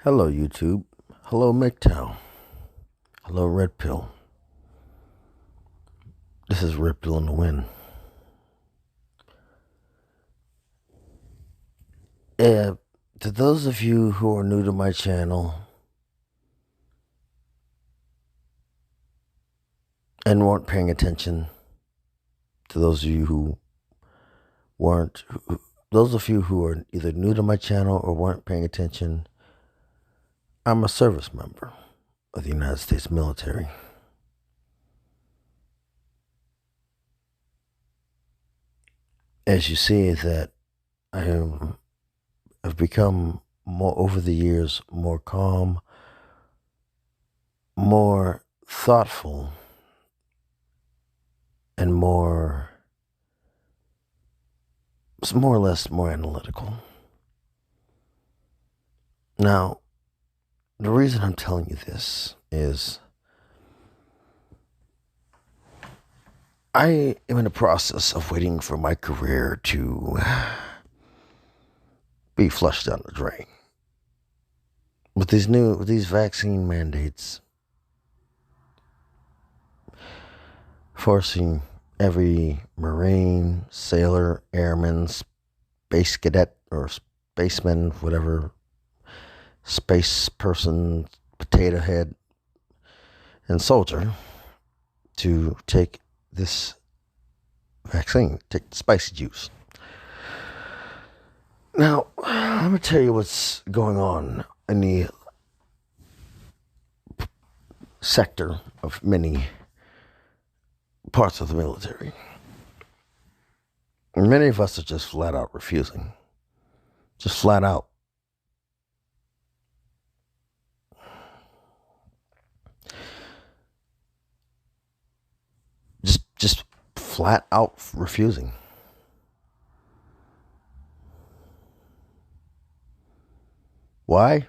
Hello, YouTube. Hello, MGTOW. Hello, Red Pill. This is Red Pill in the Wind. To those of you who are new to my channel and weren't paying attention, to those of you who weren't, those of you who are either new to my channel or weren't paying attention, I'm a service member of the United States military. As you see that I've become more over the years, more calm, more thoughtful, and more or less more analytical. Now, the reason I'm telling you this is I am in the process of waiting for my career to be flushed down the drain. With these vaccine mandates forcing every Marine, sailor, airman, space cadet, or spaceman, whatever, space person, potato head, and soldier to take this vaccine, take the spicy juice. Now, let me tell you what's going on in the sector of many parts of the military. And many of us are just flat out refusing. Just flat out. Just flat out refusing. Why?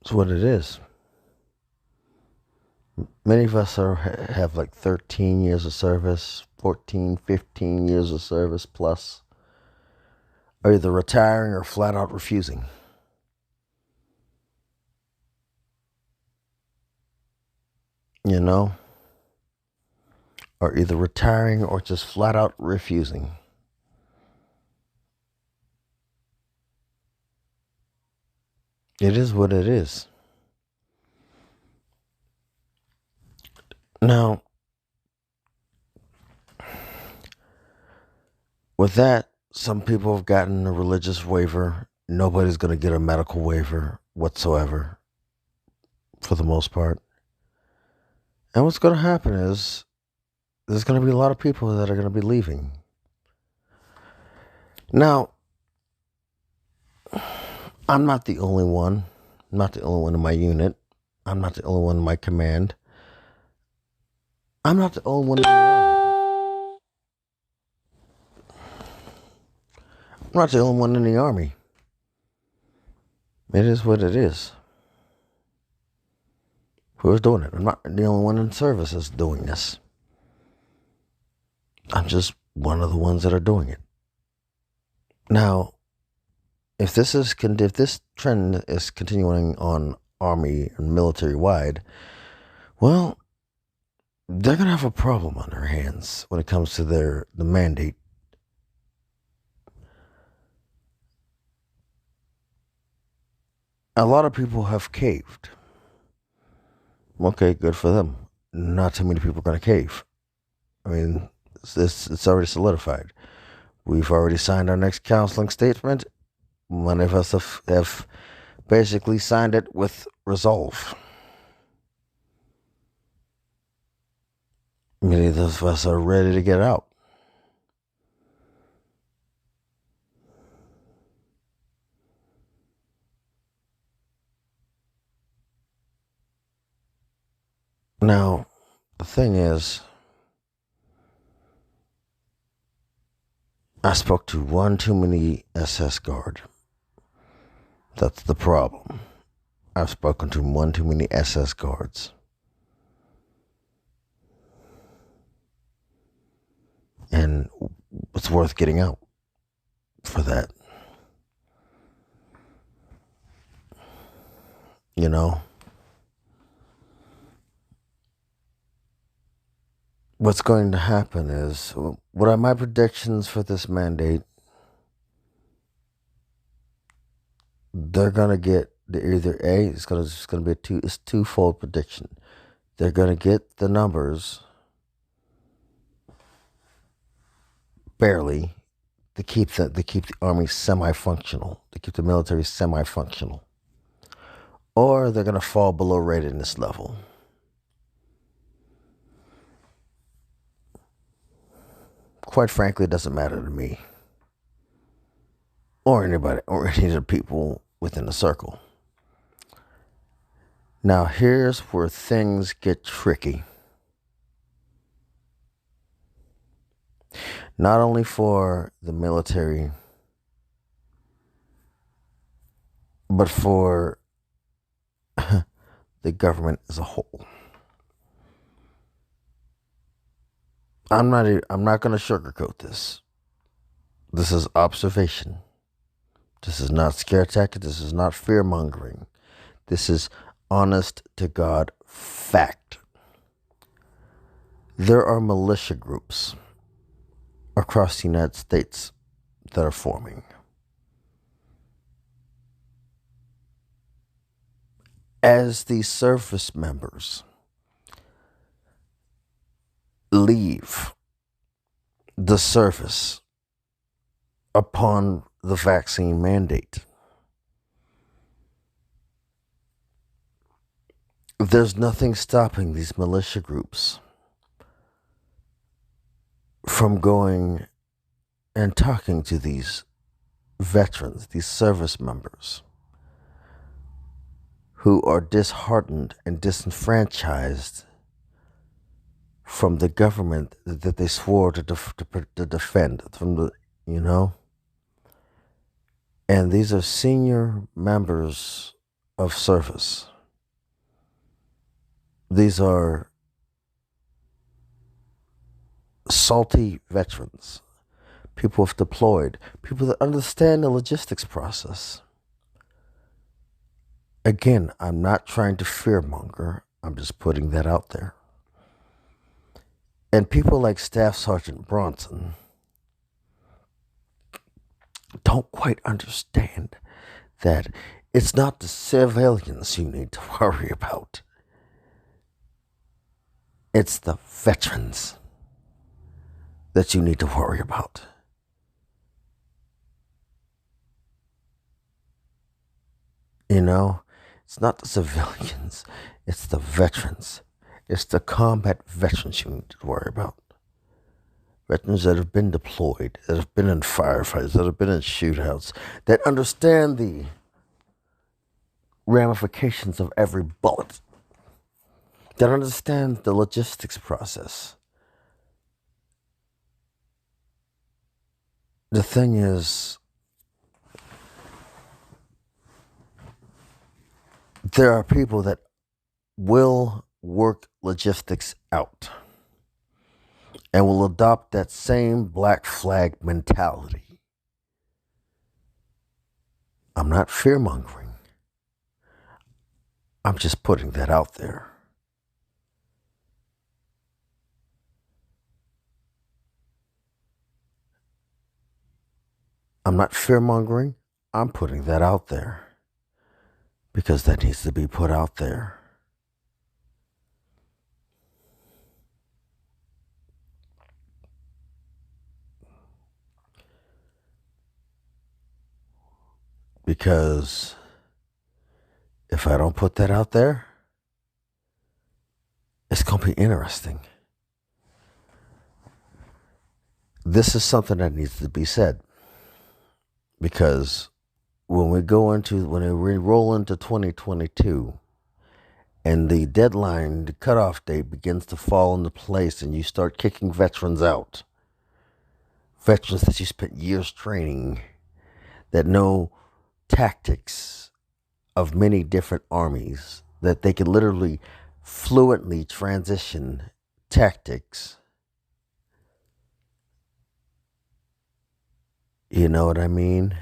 It's what it is. Many of us have like 13 years of service, 14, 15 years of service plus, are either retiring or flat out refusing. You know? Or either retiring or just flat out refusing. It is what it is. Now, with that, some people have gotten a religious waiver. Nobody's going to get a medical waiver whatsoever, for the most part. And what's going to happen is there's going to be a lot of people that are going to be leaving. Now, I'm not the only one. I'm not the only one in my unit. I'm not the only one in my command. I'm not the only one in the army. I'm not the only one in the army. It is what it is. Who's doing it? I'm not the only one in service that's doing this. I'm just one of the ones that are doing it. Now, if this trend is continuing on army and military wide, well, they're going to have a problem on their hands when it comes to the mandate. A lot of people have caved. Okay, good for them. Not too many people are going to cave. I mean, it's already solidified. We've already signed our next counseling statement. Many of us have basically signed it with resolve. Many of us are ready to get out. Now, the thing is, I spoke to one too many SS guard. That's the problem. I've spoken to one too many SS guards. And it's worth getting out for that. You know, what's going to happen is, what are my predictions for this mandate? They're gonna get either A, it's gonna be it's twofold prediction. They're gonna get the numbers barely to keep the army semi-functional, to keep the military semi-functional, or they're gonna fall below readiness level. Quite frankly, it doesn't matter to me or anybody or any of the people within the circle. Now, here's where things get tricky. Not only for the military, but for the government as a whole. I'm not going to sugarcoat this. This is observation. This is not scare tactic. This is not fear mongering. This is honest to God fact. There are militia groups across the United States that are forming. As these service members leave the service upon the vaccine mandate, there's nothing stopping these militia groups from going and talking to these veterans, these service members who are disheartened and disenfranchised from the government that they swore to defend, from the, you know? And these are senior members of service. These are salty veterans, people who've deployed, people that understand the logistics process. Again, I'm not trying to fearmonger. I'm just putting that out there. And people like Staff Sergeant Bronson don't quite understand that it's not the civilians you need to worry about. It's the veterans that you need to worry about. You know, it's not the civilians, it's the veterans. It's the combat veterans you need to worry about. Veterans that have been deployed, that have been in firefights, that have been in shootouts, that understand the ramifications of every bullet, that understand the logistics process. The thing is, there are people that will work logistics out and will adopt that same black flag mentality. I'm not fear-mongering. I'm just putting that out there. I'm not fear-mongering. I'm putting that out there because that needs to be put out there. Because if I don't put that out there, it's going to be interesting. This is something that needs to be said. Because when we roll into 2022, and the deadline, the cutoff date begins to fall into place, and you start kicking veterans out, veterans that you spent years training, that know tactics of many different armies, that they can literally fluently transition tactics. You know what I mean?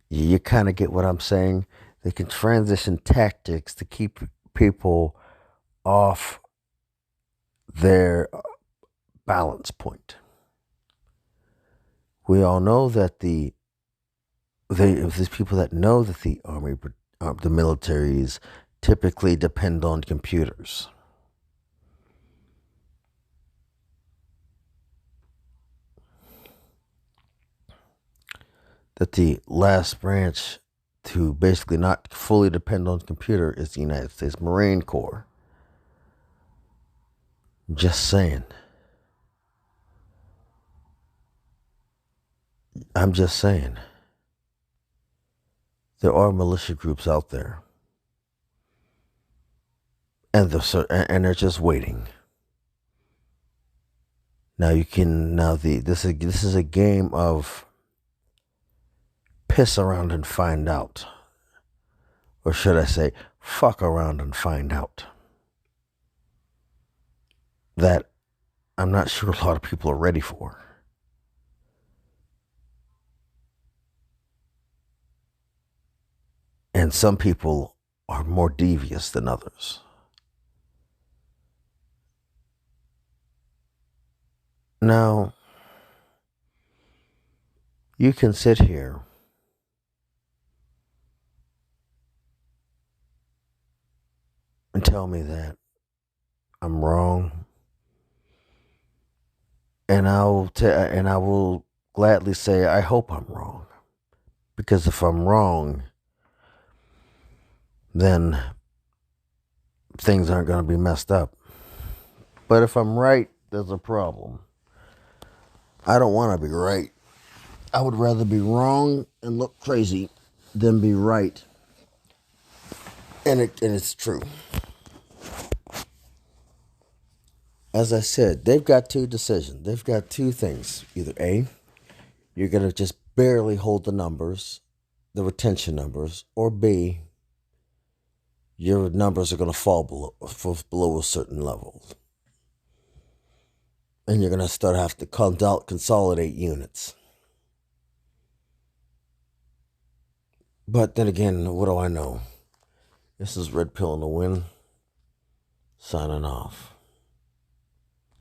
You kind of get what I'm saying? They can transition tactics to keep people off their balance point. We all know that these people that know that the army, the militaries typically depend on computers. That the last branch to basically not fully depend on computer is the United States Marine Corps. Just saying. I'm just saying. There are militia groups out there, and they're just waiting. This is a game of piss around and find out, or should I say, fuck around and find out. That I'm not sure a lot of people are ready for. And some people are more devious than others. Now, you can sit here and tell me that I'm wrong, and I will gladly say I hope I'm wrong, because if I'm wrong, then things aren't going to be messed up. But if I'm right, there's a problem. I don't want to be right. I would rather be wrong and look crazy than be right and it's true. As I said, they've got two decisions. They've got two things. Either A, you're going to just barely hold the numbers, the retention numbers, or B, your numbers are going to fall below a certain level. And you're going to start have to consolidate units. But then again, what do I know? This is Red Pill in the Wind, signing off.